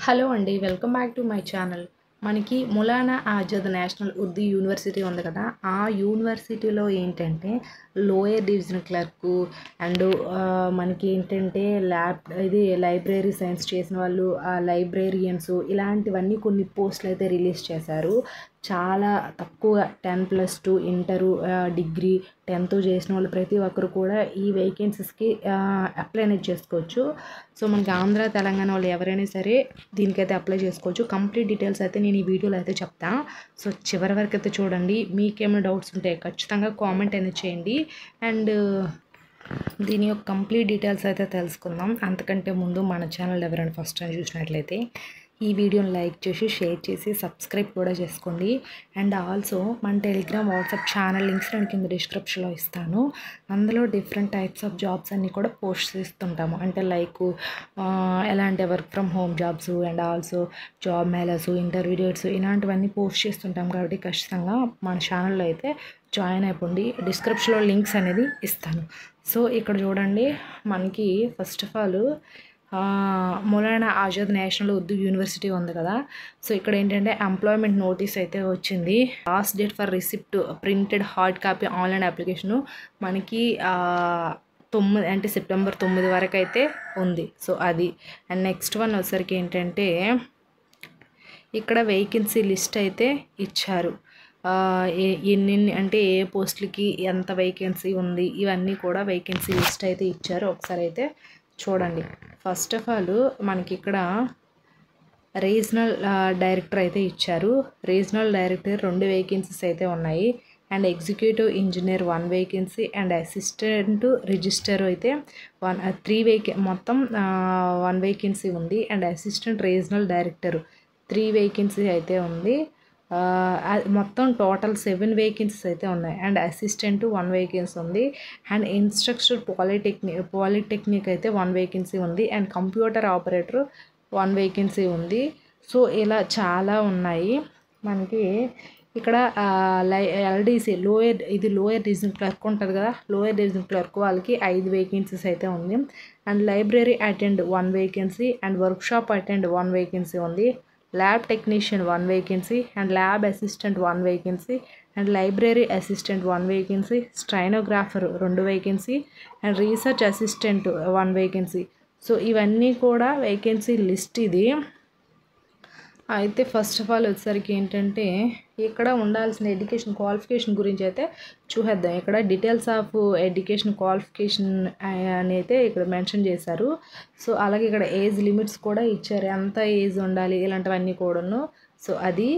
Hello అండి. Welcome back to my channel. మనకి Maulana Azad national Urdu university ఉంది కదా! ఆ యూనివర్సిటీలో ఏంటంటే లోయర్ డివిజన్ క్లర్కు అండ్ మనకి ఏంటంటే లైబ్రరీ సైన్స్ చేసిన వాళ్ళు, లైబ్రేరియన్స్ ఇలాంటివన్నీ కొన్ని పోస్టులు అయితే రిలీజ్ చేశారు. చాలా తక్కువ 10+2 ఇంటరు, డిగ్రీ 10th చేసిన వాళ్ళు ప్రతి ఒక్కరు కూడా ఈ వేకెన్సీస్కి అప్లై అనేది చేసుకోవచ్చు. సో మనకి ఆంధ్ర తెలంగాణ వాళ్ళు ఎవరైనా సరే దీనికైతే అప్లై చేసుకోవచ్చు. కంప్లీట్ డీటెయిల్స్ అయితే నేను ఈ వీడియోలో అయితే చెప్తాను. సో చివరి వరకు అయితే చూడండి. మీకేమైనా డౌట్స్ ఉంటే ఖచ్చితంగా కామెంట్ అనేది చేయండి. అండ్ దీని యొక్క కంప్లీట్ డీటెయిల్స్ అయితే తెలుసుకుందాం. అంతకంటే ముందు మన ఛానల్ ఎవరైనా ఫస్ట్ టైం చూసినట్లయితే ఈ వీడియోని లైక్ చేసి, షేర్ చేసి, సబ్స్క్రైబ్ కూడా చేసుకోండి. అండ్ ఆల్సో మన టెలిగ్రామ్, వాట్సాప్ ఛానల్ లింక్స్ నేను కింద డిస్క్రిప్షన్లో ఇస్తాను. అందులో డిఫరెంట్ టైప్స్ ఆఫ్ జాబ్స్ అన్నీ కూడా పోస్ట్ చేస్తుంటాము. అంటే లైక్ ఎలాంటి work from home jobs and also job melas, interview dates ఇలాంటివన్నీ పోస్ట్ చేస్తుంటాం. కాబట్టి ఖచ్చితంగా మన ఛానల్లో అయితే జాయిన్ అయిపోండి. డిస్క్రిప్షన్లో లింక్స్ అనేది ఇస్తాను. సో ఇక్కడ చూడండి, మనకి first of all Maulana Azad national Urdu university ఉంది కదా! సో ఇక్కడ ఏంటంటే ఎంప్లాయ్మెంట్ నోటీస్ అయితే వచ్చింది. Last date for receipt printed hard copy online application మనకి 9 అంటే సెప్టెంబర్ 9 వరకు అయితే ఉంది. సో అది. అండ్ నెక్స్ట్ వన్ వచ్చేసరికి ఏంటంటే ఇక్కడ వేకెన్సీ లిస్ట్ అయితే ఇచ్చారు. ఎన్ని అంటే ఏ పోస్టులకి ఎంత వేకెన్సీ ఉంది ఇవన్నీ కూడా వేకెన్సీ లిస్ట్ అయితే ఇచ్చారు. ఒకసారి అయితే చూడండి. ఫస్ట్ ఆఫ్ ఆల్ మనకి ఇక్కడ రీజనల్ డైరెక్టర్ అయితే ఇచ్చారు. రీజనల్ డైరెక్టర్ 2 వేకెన్సీస్ అయితే ఉన్నాయి. And executive engineer 1 vacancy and assistant register అయితే 3 మొత్తం 1 వేకెన్సీ ఉంది. And assistant regional director 3 vacancy అయితే ఉంది. మొత్తం టోటల్ 7 వేకెన్సీస్ అయితే ఉన్నాయి. అండ్ అసిస్టెంట్ 1 వేకెన్సీ ఉంది. అండ్ ఇన్స్ట్రక్టర్ పాలిటెక్నిక్ అయితే 1 వేకెన్సీ ఉంది. అండ్ కంప్యూటర్ ఆపరేటర్ 1 వేకెన్సీ ఉంది. సో ఇలా చాలా ఉన్నాయి. మనకి ఇక్కడ ఎల్డీసీ లోయర్ డివిజన్ క్లర్క్ ఉంటుంది కదా! లోయర్ డివిజన్ క్లర్క్ వాళ్ళకి 5 వేకెన్సీస్ అయితే ఉంది. And library attend 1 vacancy and workshop attend 1 vacancy ఉంది. Lab technician 1 vacancy and lab assistant 1 vacancy and library assistant 1 vacancy, stenographer 2 vacancy and research assistant 1 vacancy. So ఇవన్నీ కూడా vacancy list ఇది. అయితే first of all వచ్చేసరికి ఏంటంటే ఇక్కడ ఉండాల్సిన education qualification గురించి అయితే చూసేద్దాం. ఇక్కడ డీటెయిల్స్ ఆఫ్ ఎడ్యుకేషన్ క్వాలిఫికేషన్ అని అయితే ఇక్కడ మెన్షన్ చేశారు. సో అలాగే ఇక్కడ ఏజ్ లిమిట్స్ కూడా ఇచ్చారు. ఎంత ఏజ్ ఉండాలి ఇలాంటివన్నీ కూడాను. సో అది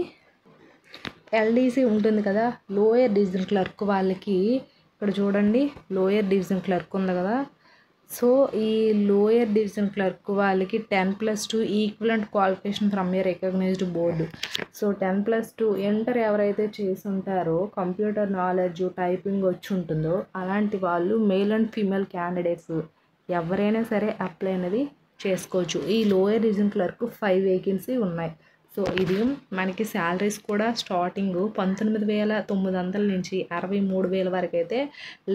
ఎల్డీసీ ఉంటుంది కదా, లోయర్ డివిజన్ క్లర్క్ వాళ్ళకి ఇక్కడ చూడండి, లోయర్ డివిజన్ క్లర్క్ ఉంది కదా. సో ఈ లోయర్ డివిజన్ క్లర్క్ వాళ్ళకి 10+2 equivalent qualification from a recognised board. So 10+2 inter ఎవరైతే చేసి ఉంటారో, కంప్యూటర్ నాలెడ్జ్, టైపింగ్ వచ్చి ఉంటుందో అలాంటి వాళ్ళు మేల్ అండ్ ఫీమేల్ క్యాండిడేట్స్ ఎవరైనా సరే అప్లై అనేది చేసుకోవచ్చు. ఈ లోయర్ డివిజన్ క్లర్క్ 5 వేకెన్సీ ఉన్నాయి. సో ఇది మనకి శాలరీస్ కూడా స్టార్టింగ్ 19,900 నుంచి 63,000 వరకు అయితే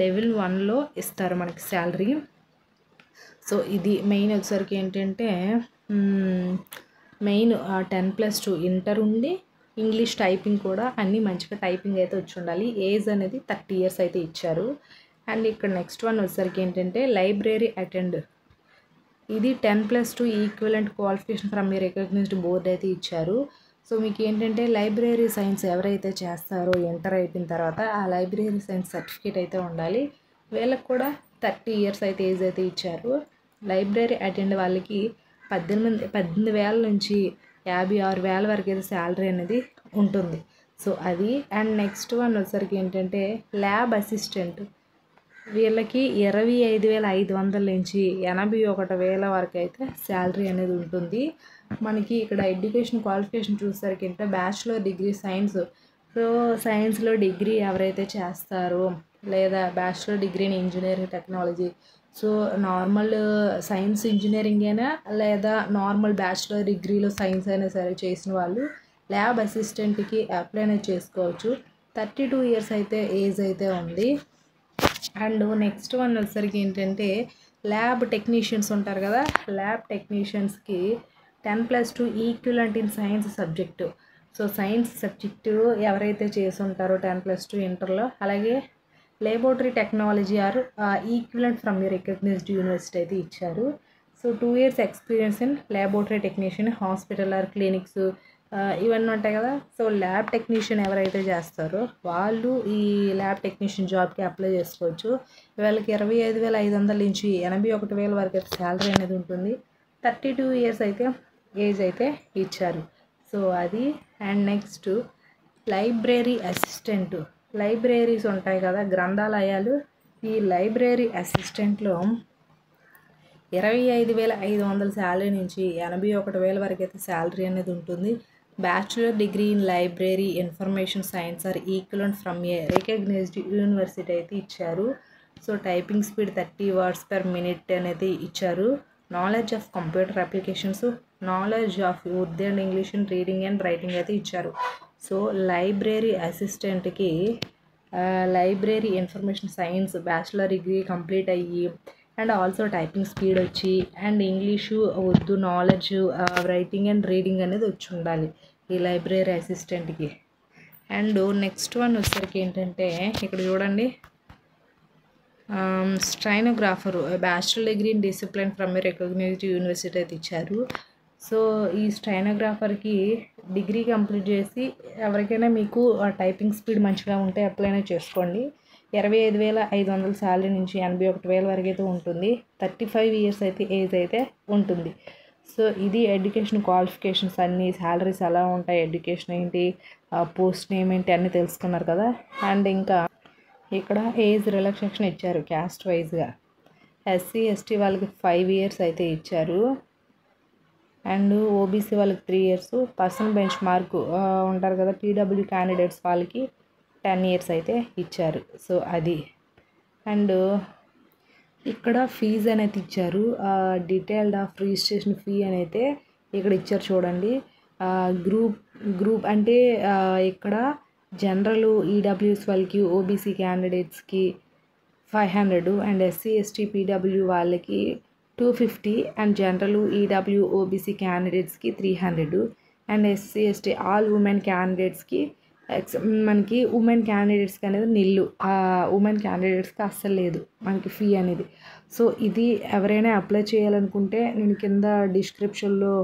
లెవెల్ 1లో ఇస్తారు మనకి శాలరీ. సో ఇది మెయిన్ వచ్చేసరికి ఏంటంటే మెయిన్ 10+2 ఇంటర్ ఉండి ఇంగ్లీష్ టైపింగ్ కూడా అన్నీ మంచిగా టైపింగ్ అయితే వచ్చి ఉండాలి. ఏజ్ అనేది 30 years అయితే ఇచ్చారు. అండ్ ఇక్కడ నెక్స్ట్ వన్ వచ్చేసరికి ఏంటంటే లైబ్రరీ అటెండ్, ఇది 10+2 equivalent qualification from a recognised board అయితే ఇచ్చారు. సో మీకు ఏంటంటే లైబ్రరీ సైన్స్ ఎవరైతే చేస్తారో ఇంటర్ అయిపోయిన తర్వాత ఆ లైబ్రరీ సైన్స్ సర్టిఫికేట్ అయితే ఉండాలి. వీళ్ళకి కూడా 30 years అయితే ఏజ్ అయితే ఇచ్చారు. లైబ్రరీ అటెండ్ వాళ్ళకి 18,000 నుంచి 56,000 వరకు అయితే శాలరీ అనేది ఉంటుంది. సో అది. అండ్ నెక్స్ట్ వన్ వచ్చేసరికి ఏంటంటే ల్యాబ్ అసిస్టెంట్ వీళ్ళకి 25,500 నుంచి 81,000 వరకు అయితే శాలరీ అనేది ఉంటుంది. మనకి ఇక్కడ ఎడ్యుకేషన్ క్వాలిఫికేషన్ చూసేసరికి అంటే బ్యాచిలర్ డిగ్రీ సైన్స్. సో సైన్స్లో డిగ్రీ ఎవరైతే చేస్తారో లేదా bachelor degree in engineering technology, so normal science engineering అయినా లేదా నార్మల్ బ్యాచిలర్ డిగ్రీలో సైన్స్ అయినా సరే చేసిన వాళ్ళు ల్యాబ్ అసిస్టెంట్కి అప్లై అనేది చేసుకోవచ్చు. 32 years అయితే ఏజ్ అయితే ఉంది. అండ్ నెక్స్ట్ వన్ వచ్చేసరికి ఏంటంటే ల్యాబ్ టెక్నీషియన్స్ ఉంటారు కదా, ల్యాబ్ టెక్నీషియన్స్కి 10+2 equivalent in science subject. So science subject ఎవరైతే చేసి ఉంటారో 10+2 ఇంటర్లో, అలాగే laboratory technology or equivalent from a recognised university అయితే ఇచ్చారు. So 2 years experience in laboratory technician hospital or clinics ఇవన్నీ ఉంటాయి కదా. సో ల్యాబ్ టెక్నీషియన్ ఎవరైతే చేస్తారో వాళ్ళు ఈ ల్యాబ్ టెక్నీషియన్ జాబ్కి అప్లై చేసుకోవచ్చు. వీళ్ళకి 25,500 నుంచి 81,000 వరకు అయితే శాలరీ అనేది ఉంటుంది. 32 years అయితే ఏజ్ అయితే ఇచ్చారు. సో అది. And next library assistant. Libraries ఉంటాయి కదా, గ్రంథాలయాలు. ఈ లైబ్రరీ అసిస్టెంట్లో 25,500 శాలరీ నుంచి 81,000 వరకు అయితే శాలరీ అనేది ఉంటుంది. Bachelor degree in library information science or equivalent from a recognised university అయితే ఇచ్చారు. So typing speed 30 words per minute అనేది ఇచ్చారు. Knowledge of computer applications, knowledge of Urdu and English in reading and writing అయితే ఇచ్చారు. So library అసిస్టెంట్కి library information science bachelor degree complete అయ్యి and also typing speed వచ్చి and English Urdu knowledge writing and reading అనేది వచ్చి ఉండాలి ఈ లైబ్రరీ అసిస్టెంట్కి. అండ్ నెక్స్ట్ వన్ వచ్చేసరికి ఏంటంటే ఇక్కడ చూడండి, stenographer bachelor degree in discipline from a recognised university అయితే ఇచ్చారు. సో ఈ స్టైనోగ్రాఫర్కి డిగ్రీ కంప్లీట్ చేసి ఎవరికైనా మీకు టైపింగ్ స్పీడ్ మంచిగా ఉంటే అప్లై చేసుకోండి. 25,500 శాలరీ నుంచి 81,000 వరకు అయితే ఉంటుంది. 35 years అయితే ఏజ్ అయితే ఉంటుంది. సో ఇది ఎడ్యుకేషన్ క్వాలిఫికేషన్స్ అన్నీ, శాలరీస్ ఎలా ఉంటాయి, ఎడ్యుకేషన్ ఏంటి, పోస్ట్ నేమ్ ఏంటి అన్నీ తెలుసుకున్నారు కదా. అండ్ ఇంకా ఇక్కడ ఏజ్ రిలాక్సేషన్ ఇచ్చారు క్యాస్ట్ వైజ్గా. ఎస్సీ ఎస్టీ వాళ్ళకి 5 years అయితే ఇచ్చారు. అండ్ ఓబీసీ వాళ్ళకి 3 years. పర్సనల్ బెంచ్ మార్క్ ఉంటారు కదా పీడబ్ల్యూ క్యాండిడేట్స్ వాళ్ళకి 10 years అయితే ఇచ్చారు. సో అది. అండ్ ఇక్కడ ఫీజు అనేది ఇచ్చారు. డీటెయిల్డ్ ఆఫ్ రిజిస్ట్రేషన్ ఫీ అనేది ఇక్కడ ఇచ్చారు చూడండి. గ్రూప్ అంటే ఇక్కడ జనరల్ ఈడబ్ల్యూఎస్ వాళ్ళకి, ఓబీసీ క్యాండిడేట్స్కి 500 అండ్ ఎస్సీ ఎస్టీ పీడబ్ల్యూ వాళ్ళకి 250 అండ్ జనరల్ ఈడబ్ల్యూ ఓబీసీ క్యాండిడేట్స్కి 300 and SC ST all women క్యాండిడేట్స్కి మనకి ఉమెన్ క్యాండిడేట్స్కి అనేది నిల్లు, ఉమెన్ క్యాండిడేట్స్కి అస్సలు లేదు మనకి ఫీ అనేది. సో ఇది ఎవరైనా అప్లై చేయాలనుకుంటే నేను కింద డిస్క్రిప్షన్లో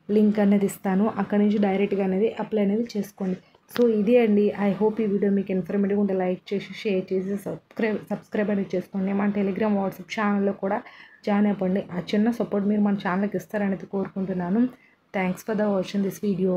లింక్ అనేది ఇస్తాను, అక్కడ నుంచి డైరెక్ట్గా అనేది అప్లై అనేది చేసుకోండి. సో ఇది అండి. ఐ హోప్ ఈ వీడియో మీకు ఇన్ఫర్మేటివ్గా ఉంటే లైక్ చేసి షేర్ చేసి సబ్స్క్రైబ్ అనేది చేసుకోండి. మన టెలిగ్రామ్ వాట్సాప్ ఛానల్లో కూడా జాయిన్ అయిపోండి. ఆ చిన్న సపోర్ట్ మీరు మన ఛానల్కి ఇస్తారనేది కోరుకుంటున్నాను. Thanks for the watching this video.